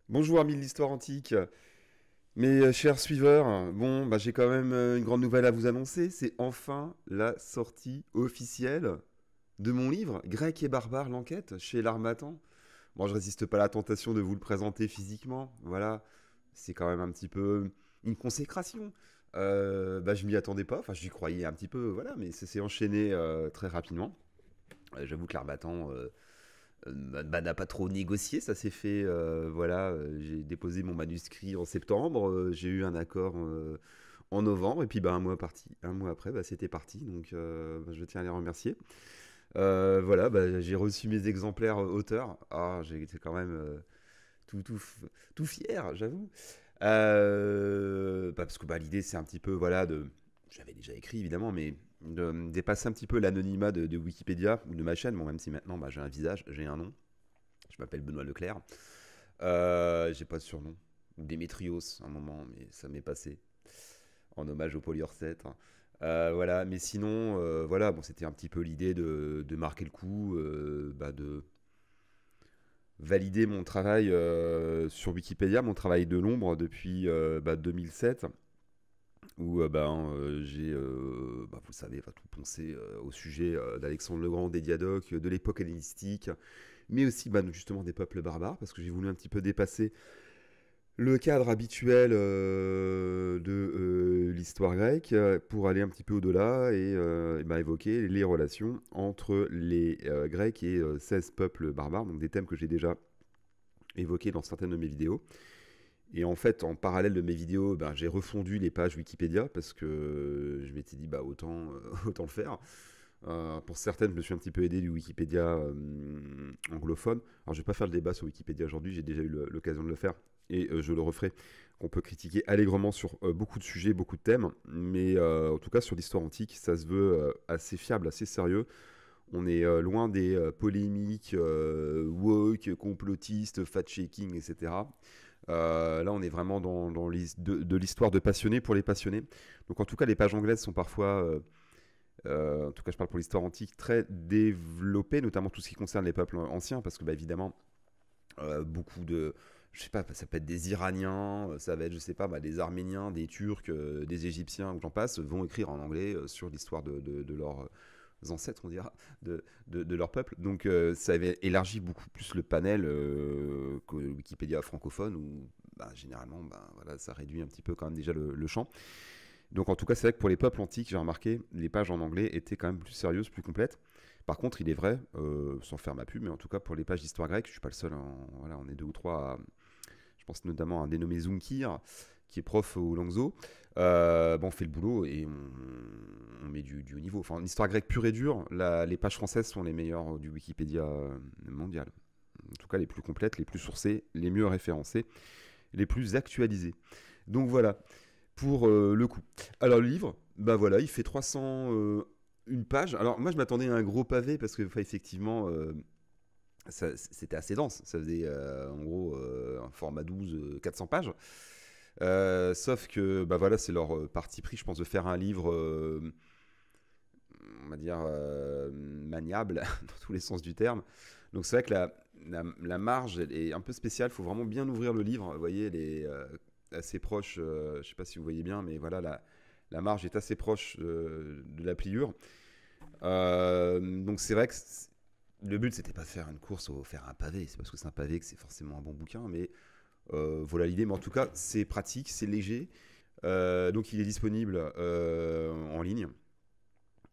Bonjour amis de l'histoire antique, mes chers suiveurs, bon j'ai quand même une grande nouvelle à vous annoncer, c'est enfin la sortie officielle de mon livre Grec et barbare l'enquête chez l'Harmattan. Bon, je résiste pas à la tentation de vous le présenter physiquement, voilà, c'est quand même un petit peu une consécration. Je m'y attendais pas, enfin j'y croyais un petit peu, voilà, mais ça s'est enchaîné très rapidement. J'avoue que l'Harmattan n'a pas trop négocié, ça s'est fait, voilà, j'ai déposé mon manuscrit en septembre, j'ai eu un accord en novembre, et puis un mois après, c'était parti, donc je tiens à les remercier. Voilà, j'ai reçu mes exemplaires auteurs, j'ai été quand même tout, tout, tout fier, j'avoue. Parce que l'idée c'est un petit peu, voilà, j'avais déjà écrit évidemment, mais de dépasser un petit peu l'anonymat de Wikipédia ou de ma chaîne, bon, même si maintenant j'ai un visage, j'ai un nom. Je m'appelle Benoît Leclerc. J'ai pas de surnom. Démétrios, un moment, mais ça m'est passé. En hommage au polyurcète. Voilà, mais sinon, voilà, bon, c'était un petit peu l'idée de marquer le coup, de valider mon travail sur Wikipédia, mon travail de l'ombre depuis 2007, où vous le savez, tout pensé au sujet d'Alexandre le Grand, des Diadoques, de l'époque hellénistique, mais aussi justement des peuples barbares, parce que j'ai voulu un petit peu dépasser le cadre habituel de l'histoire grecque pour aller un petit peu au-delà et évoquer les relations entre les Grecs et 16 peuples barbares, donc des thèmes que j'ai déjà évoqués dans certaines de mes vidéos. Et en fait, en parallèle de mes vidéos, j'ai refondu les pages Wikipédia parce que je m'étais dit autant, autant le faire. Pour certaines, je me suis un petit peu aidé du Wikipédia anglophone. Alors, je vais pas faire le débat sur Wikipédia aujourd'hui, j'ai déjà eu l'occasion de le faire et je le referai. On peut critiquer allègrement sur beaucoup de sujets, beaucoup de thèmes, mais en tout cas sur l'histoire antique, ça se veut assez fiable, assez sérieux. On est loin des polémiques woke, complotistes, fact-checking, etc. Là, on est vraiment dans de l'histoire de passionnés pour les passionnés. Donc, en tout cas, les pages anglaises sont parfois en tout cas je parle pour l'histoire antique, très développée, notamment tout ce qui concerne les peuples anciens, parce que évidemment, beaucoup de, je sais pas, ça peut être des Iraniens, ça va être, je sais pas, des Arméniens, des Turcs, des Égyptiens, ou j'en passe, vont écrire en anglais sur l'histoire de leurs ancêtres, on dira, de leur peuple. Donc ça avait élargi beaucoup plus le panel que Wikipédia francophone, où généralement, voilà, ça réduit un petit peu quand même déjà le champ. Donc en tout cas, c'est vrai que pour les peuples antiques, j'ai remarqué, les pages en anglais étaient quand même plus sérieuses, plus complètes. Par contre, il est vrai, sans faire ma pub, mais en tout cas pour les pages d'histoire grecque, je suis pas le seul. Voilà, on est deux ou trois. Je pense notamment à un dénommé Zunkir, qui est prof au Langso. On fait le boulot et on met du haut niveau. Enfin, en histoire grecque pure et dure, les pages françaises sont les meilleures du Wikipédia mondial. En tout cas, les plus complètes, les plus sourcées, les mieux référencées, les plus actualisées. Donc voilà pour le coup. Alors le livre, voilà, il fait 300 une page. Alors moi je m'attendais à un gros pavé parce que effectivement c'était assez dense. Ça faisait en gros un format 12, 400 pages. Sauf que voilà, c'est leur parti pris, je pense, de faire un livre on va dire maniable dans tous les sens du terme. Donc c'est vrai que la marge elle est un peu spéciale, il faut vraiment bien ouvrir le livre. Vous voyez, elle est assez proche, je ne sais pas si vous voyez bien, mais voilà, la marge est assez proche de la pliure. Donc c'est vrai que le but c'était pas de faire une course ou faire un pavé, c'est parce que c'est un pavé que c'est forcément un bon bouquin, mais voilà l'idée. Mais en tout cas, c'est pratique, c'est léger. Donc il est disponible en ligne.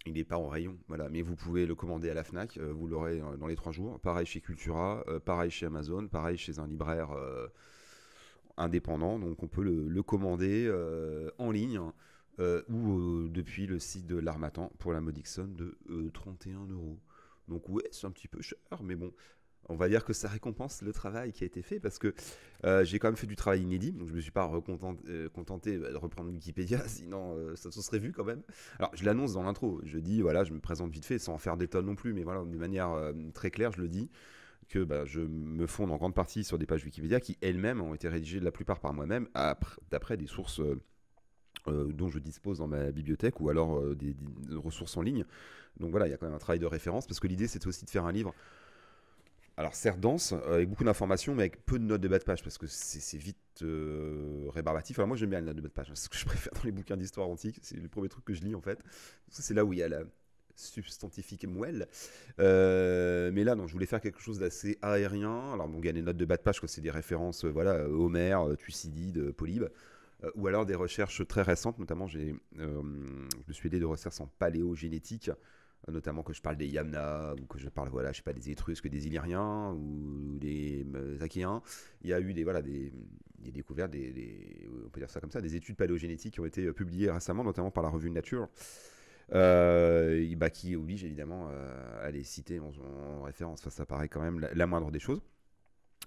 Il n'est pas en rayon, voilà, mais vous pouvez le commander à la Fnac, vous l'aurez dans les 3 jours. Pareil chez Cultura, pareil chez Amazon, pareil chez un libraire indépendant. Donc on peut le commander en ligne ou depuis le site de l'Harmattan pour la modique somme de 31 euros. Donc ouais, c'est un petit peu cher, mais bon, on va dire que ça récompense le travail qui a été fait parce que j'ai quand même fait du travail inédit, donc je me suis pas contenté de reprendre Wikipédia, sinon ça se serait vu quand même. Alors je l'annonce dans l'intro, je dis voilà, je me présente vite fait sans en faire des tonnes non plus, mais voilà, de manière très claire, je le dis que je me fonde en grande partie sur des pages Wikipédia qui elles-mêmes ont été rédigées la plupart par moi-même d'après des sources dont je dispose dans ma bibliothèque ou alors des ressources en ligne. Donc voilà, il y a quand même un travail de référence parce que l'idée c'était aussi de faire un livre Alors certes dense, avec beaucoup d'informations, mais avec peu de notes de bas de page, parce que c'est vite rébarbatif. Alors moi j'aime bien les notes de bas de page, hein, c'est ce que je préfère dans les bouquins d'histoire antique, c'est le premier truc que je lis en fait. C'est là où il y a la substantifique moelle. Mais là non, je voulais faire quelque chose d'assez aérien. Alors bon, il y a des notes de bas de page, quoi, c'est des références, voilà, Homère, Thucydide, Polybe. Ou alors des recherches très récentes, notamment je me suis aidé de recherches en paléogénétique, notamment que je parle des Yamna, ou que je parle, voilà, je sais pas, des Étrusques, des Illyriens, ou des Achéens. Il y a eu des découvertes, on peut dire ça comme ça, des études paléogénétiques qui ont été publiées récemment, notamment par la revue Nature, qui oblige évidemment à les citer en référence. Enfin, ça paraît quand même la moindre des choses.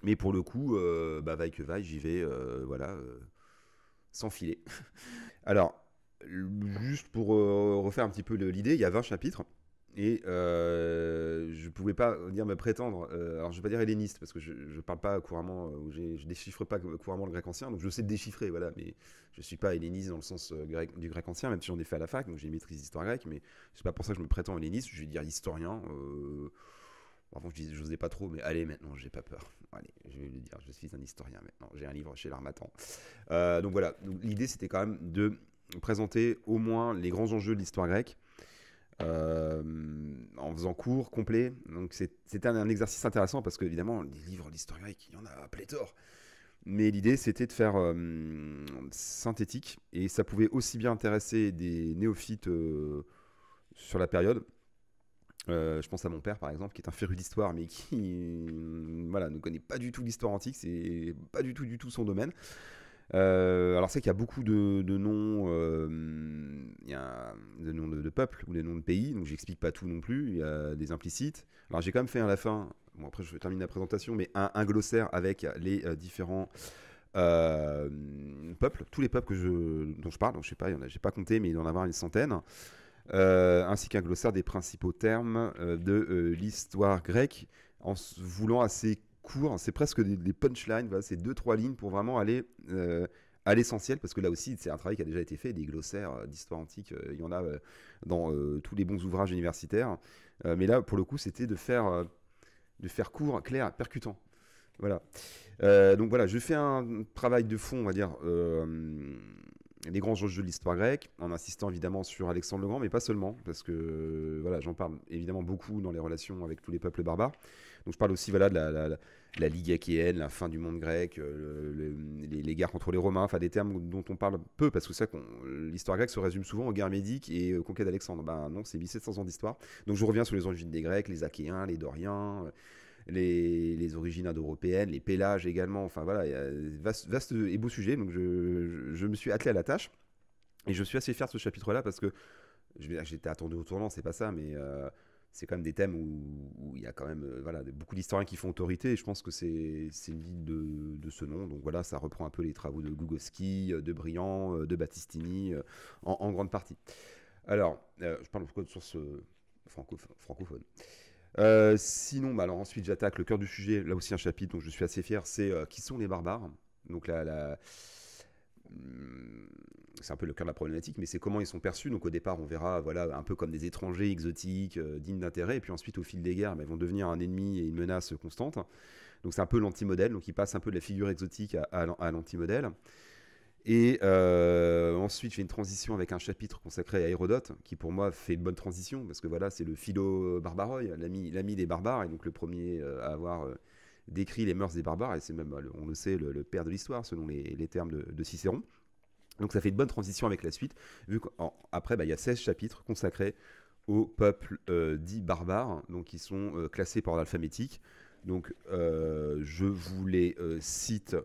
Mais pour le coup, vaille que vaille, j'y vais, voilà, sans filet. Alors, juste pour refaire un petit peu l'idée, il y a 20 chapitres. Et je pouvais pas dire me prétendre, alors je vais pas dire helléniste parce que je parle pas couramment, je déchiffre pas couramment le grec ancien, donc je sais le déchiffrer, voilà, mais je suis pas helléniste dans le sens du grec ancien, même si j'en ai fait à la fac, donc j'ai une maîtrise d'histoire grecque, mais c'est pas pour ça que je me prétends helléniste, je vais dire historien. Avant, je n'osais pas trop, mais allez, maintenant, j'ai pas peur. Allez, je vais le dire, je suis un historien maintenant. J'ai un livre chez l'Harmattan. Donc voilà, l'idée c'était quand même de présenter au moins les grands enjeux de l'histoire grecque en faisant court, complet. Donc c'était un exercice intéressant parce qu'évidemment, les livres d'histoire grecque, il y en a à pléthore. Mais l'idée c'était de faire synthétique et ça pouvait aussi bien intéresser des néophytes sur la période. Je pense à mon père par exemple qui est un féru d'histoire mais qui voilà, ne connaît pas du tout l'histoire antique, c'est pas du tout son domaine. Alors c'est qu'il y a beaucoup de noms, il y a des noms de peuples ou des noms de pays, donc j'explique pas tout non plus, il y a des implicites. Alors j'ai quand même fait à la fin, bon après je termine la présentation, mais un glossaire avec les différents peuples, tous les peuples dont je parle, donc je sais pas, j'ai pas compté, mais il doit en avoir une centaine. Ainsi qu'un glossaire des principaux termes de l'histoire grecque, voulant assez court, c'est presque des punchlines, voilà, c'est 2-3 lignes pour vraiment aller à l'essentiel, parce que là aussi c'est un travail qui a déjà été fait, des glossaires d'histoire antique, il y en a dans tous les bons ouvrages universitaires, mais là pour le coup c'était de faire court, clair, percutant. Voilà. Donc voilà, je fais un travail de fond, on va dire, les grands enjeux de l'histoire grecque, en insistant évidemment sur Alexandre le Grand, mais pas seulement, parce que voilà, j'en parle évidemment beaucoup dans les relations avec tous les peuples barbares. Donc je parle aussi voilà, de la Ligue achéenne, la fin du monde grec, les guerres contre les Romains, enfin des termes dont on parle peu, parce que c'est ça l'histoire grecque se résume souvent aux guerres médiques et aux conquêtes d'Alexandre. Ben non, c'est 1700 ans d'histoire. Donc je reviens sur les origines des Grecs, les Achéens, les Doriens, les origines indo-européennes, les pélages également. Enfin voilà, il y a vaste et beau sujet. Donc je me suis attelé à la tâche et je suis assez fier de ce chapitre-là parce que j'étais attendu au tournant, c'est pas ça, mais c'est quand même des thèmes où il y a quand même voilà, beaucoup d'historiens qui font autorité et je pense que c'est une ville de ce nom. Donc voilà, ça reprend un peu les travaux de Gougoski, de Briand, de Battistini en grande partie. Alors, je parle beaucoup de sources francophones. Sinon, bah alors ensuite j'attaque le cœur du sujet, là aussi un chapitre dont je suis assez fier, c'est qui sont les barbares. Donc c'est un peu le cœur de la problématique, mais c'est comment ils sont perçus. Donc au départ, on verra voilà, un peu comme des étrangers exotiques, dignes d'intérêt, et puis ensuite au fil des guerres, bah, ils vont devenir un ennemi et une menace constante. Donc c'est un peu l'anti-modèle, donc ils passent un peu de la figure exotique à l'anti-modèle. Et ensuite, je fais une transition avec un chapitre consacré à Hérodote, qui pour moi fait une bonne transition, parce que voilà, c'est le philo barbaroi, l'ami des barbares, et donc le premier à avoir décrit les mœurs des barbares, et c'est même, on le sait, le père de l'histoire, selon les termes de Cicéron. Donc ça fait une bonne transition avec la suite, vu qu'après, il y a 16 chapitres consacrés aux peuples dits barbares, donc qui sont classés par ordre alphabétique. Donc je vous les cite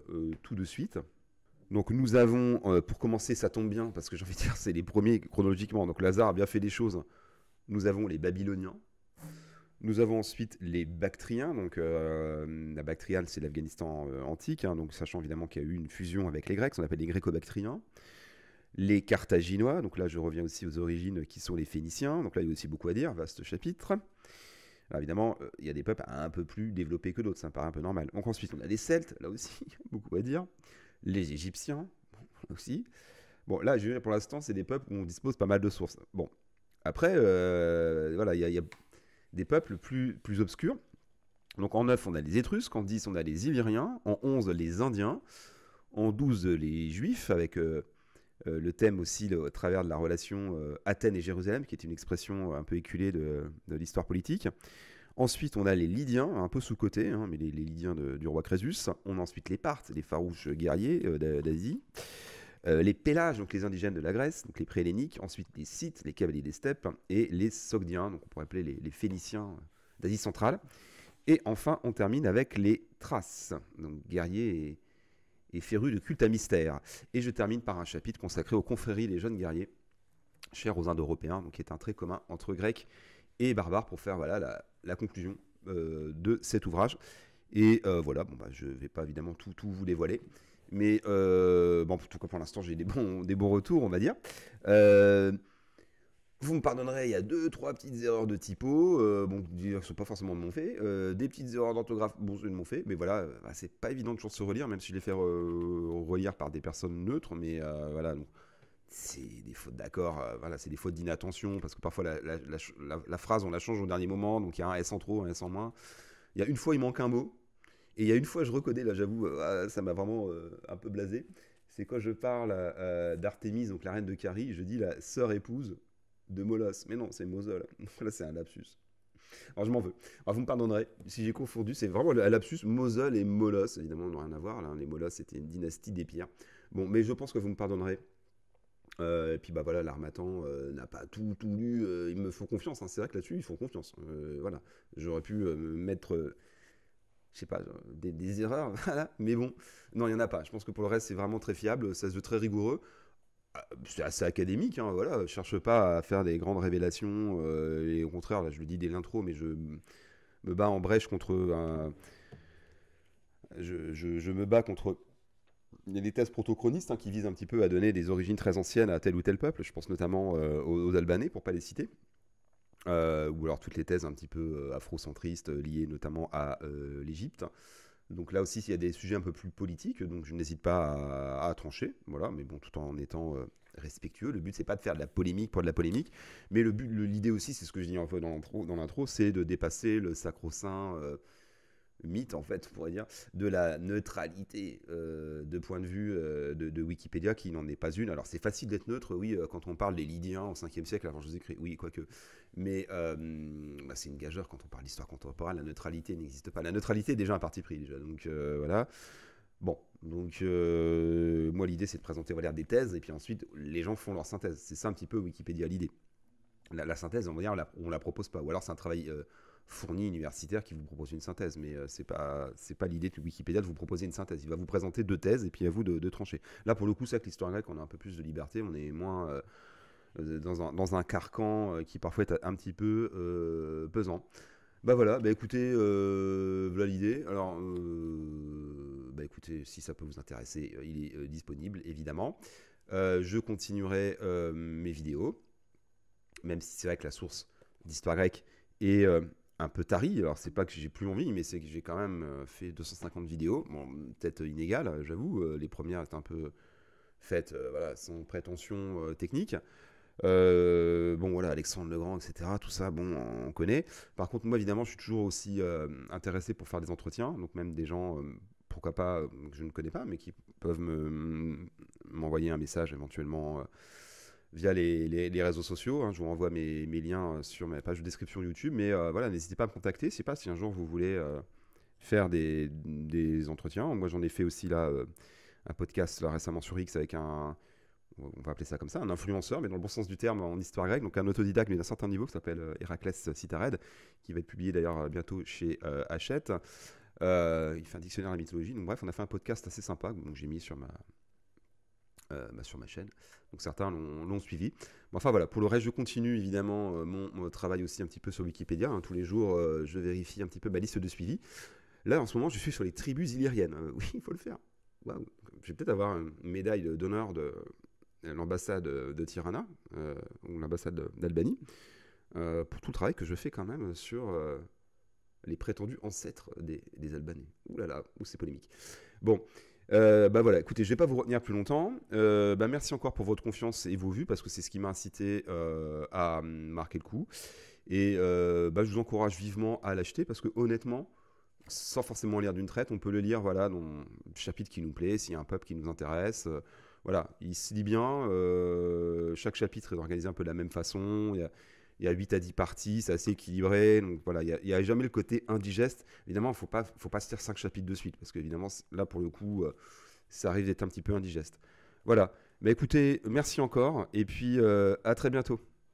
tout de suite. Donc nous avons, pour commencer, ça tombe bien, parce que j'ai envie de dire, c'est les premiers chronologiquement, donc Lazare a bien fait des choses. Nous avons les Babyloniens. Nous avons ensuite les Bactriens, donc la Bactriane c'est l'Afghanistan antique, hein, donc sachant évidemment qu'il y a eu une fusion avec les Grecs, on appelle les Gréco-Bactriens. Les Carthaginois, donc là je reviens aussi aux origines qui sont les Phéniciens, donc là il y a aussi beaucoup à dire, vaste chapitre. Alors évidemment, il y a des peuples un peu plus développés que d'autres, ça me paraît un peu normal. Donc ensuite on a les Celtes, là aussi, beaucoup à dire. Les Égyptiens aussi. Bon, là, je veux dire, pour l'instant, c'est des peuples où on dispose pas mal de sources. Bon, après, voilà, il y a des peuples plus obscurs. Donc en 9, on a les Étrusques, en 10, on a les Illyriens, en 11, les Indiens, en 12, les Juifs, avec le thème aussi au travers de la relation Athènes et Jérusalem, qui est une expression un peu éculée de l'histoire politique. Ensuite, on a les Lydiens, un peu sous-cotés, hein, mais les Lydiens du roi Crésus. On a ensuite les Parthes, les farouches guerriers d'Asie. Les Pélages, donc les indigènes de la Grèce, donc les pré-helléniques. Ensuite, les Scythes, les cavaliers des steppes. Et les Sogdiens, donc on pourrait appeler les Phéniciens d'Asie centrale. Et enfin, on termine avec les Thraces, donc guerriers et férus de culte à mystère. Et je termine par un chapitre consacré aux confréries des jeunes guerriers, chers aux Indo-Européens, donc qui est un trait commun entre Grecs et barbares, pour faire voilà, la conclusion de cet ouvrage. Et voilà, bon, bah, je ne vais pas évidemment tout vous dévoiler, mais bon, en tout cas pour l'instant j'ai des bons retours, on va dire. Vous me pardonnerez, il y a 2-3 petites erreurs de typo, bon, qui ne sont pas forcément de mon fait, des petites erreurs d'orthographe, bon, c'est de mon fait, mais voilà, bah, c'est pas évident de toujours se relire, même si je les fais relire par des personnes neutres, mais voilà, donc c'est des fautes d'accord, voilà, c'est des fautes d'inattention, parce que parfois la phrase on la change au dernier moment, donc il y a un S en trop, un S en moins. Il y a une fois il manque un mot, et il y a une fois je reconnais, là j'avoue, ça m'a vraiment un peu blasé, c'est quand je parle d'Artémise, donc la reine de Carie, je dis la sœur épouse de Molos. Mais non, c'est Mosol. Là, c'est un lapsus. Alors, je m'en veux. Alors, vous me pardonnerez si j'ai confondu. C'est vraiment un lapsus. Mosol et Molos, évidemment, n'ont rien à voir. Là. Les Molos, c'était une dynastie d'épires. Bon, mais je pense que vous me pardonnerez. Et puis, bah voilà, l'Harmattan n'a pas tout lu. Ils me font confiance. Hein. C'est vrai que là-dessus, ils font confiance. Voilà. J'aurais pu mettre. Je sais pas, des erreurs, voilà. Mais bon, non, il n'y en a pas. Je pense que pour le reste, c'est vraiment très fiable, ça se veut très rigoureux. C'est assez académique, hein, voilà. Je cherche pas à faire des grandes révélations, et au contraire, là, je le dis dès l'intro, mais je me bats en brèche contre je me bats contre des thèses protochronistes, hein, qui visent un petit peu à donner des origines très anciennes à tel ou tel peuple. Je pense notamment aux Albanais, pour pas les citer. Ou alors toutes les thèses un petit peu afrocentristes liées notamment à l'Égypte. Donc là aussi, il y a des sujets un peu plus politiques, donc je n'hésite pas à trancher, voilà, mais bon, tout en étant respectueux. Le but, c'est pas de faire de la polémique pour de la polémique, mais l'idée aussi, c'est ce que je dis un peu dans l'intro, c'est de dépasser le sacro-saint mythe, en fait, on pourrait dire, de la neutralité de point de vue de Wikipédia, qui n'en est pas une. Alors, c'est facile d'être neutre, oui, quand on parle des Lydiens au 5e siècle avant Jésus-Christ, oui, quoique. Mais bah, c'est une gageure quand on parle d'histoire contemporaine, la neutralité n'existe pas. La neutralité est déjà un parti pris, déjà, donc voilà. Bon, donc moi, l'idée, c'est de présenter, voilà, des thèses, et puis ensuite, les gens font leur synthèse. C'est ça un petit peu Wikipédia, l'idée. La synthèse, on va dire, on la propose pas. Ou alors, c'est un travail fourni universitaire qui vous propose une synthèse, mais c'est pas l'idée de Wikipédia de vous proposer une synthèse. Il va vous présenter deux thèses et puis à vous de trancher. Là, pour le coup, c'est avec l'histoire grecque, on a un peu plus de liberté, on est moins dans un carcan qui parfois est un petit peu pesant. Bah voilà, bah écoutez, voilà l'idée. Alors, bah écoutez, si ça peut vous intéresser, il est disponible évidemment. Je continuerai mes vidéos, même si c'est vrai que la source d'histoire grecque est un peu tarie. Alors, c'est pas que j'ai plus envie, mais c'est que j'ai quand même fait 250 vidéos. Bon, peut-être inégales, j'avoue. Les premières étaient un peu faites voilà, sans prétention technique. Bon, voilà, Alexandre le Grand, etc. Tout ça, bon, on connaît. Par contre, moi, évidemment, je suis toujours aussi intéressé pour faire des entretiens. Donc, même des gens, pourquoi pas, que je ne connais pas, mais qui peuvent m'envoyer un message éventuellement via les réseaux sociaux. Hein. Je vous renvoie mes liens sur ma page de description YouTube. Mais voilà, n'hésitez pas à me contacter. Je ne sais pas si un jour vous voulez faire des entretiens. Moi, j'en ai fait aussi là un podcast là, récemment sur X avec on va appeler ça comme ça, un influenceur, mais dans le bon sens du terme en histoire grecque, donc un autodidacte mais d'un certain niveau qui s'appelle Héraclès Citared, qui va être publié d'ailleurs bientôt chez Hachette. Il fait un dictionnaire de la mythologie. Donc bref, on a fait un podcast assez sympa, donc j'ai mis sur ma chaîne. Donc certains l'ont suivi. Bon, enfin voilà, pour le reste, je continue évidemment mon travail aussi un petit peu sur Wikipédia. Hein. Tous les jours, je vérifie un petit peu ma liste de suivi. Là, en ce moment, je suis sur les tribus illyriennes. Oui, il faut le faire. Wow. Je vais peut-être avoir une médaille d'honneur de l'ambassade de Tirana, ou l'ambassade d'Albanie, pour tout le travail que je fais quand même sur les prétendus ancêtres des Albanais. Ouh là là, c'est polémique. Bon, bah voilà, écoutez, je vais pas vous retenir plus longtemps. Bah merci encore pour votre confiance et vos vues, parce que c'est ce qui m'a incité à marquer le coup. Et bah, je vous encourage vivement à l'acheter, parce que honnêtement, sans forcément lire d'une traite. On peut le lire voilà, dans le chapitre qui nous plaît, s'il y a un peuple qui nous intéresse. Voilà, il se lit bien. Chaque chapitre est organisé un peu de la même façon. Il y a 8 à 10 parties, c'est assez équilibré. Donc voilà, il n'y a jamais le côté indigeste. Évidemment, il ne faut pas se lire 5 chapitres de suite, parce qu'évidemment, là, pour le coup, ça arrive d'être un petit peu indigeste. Voilà. Mais écoutez, merci encore, et puis à très bientôt.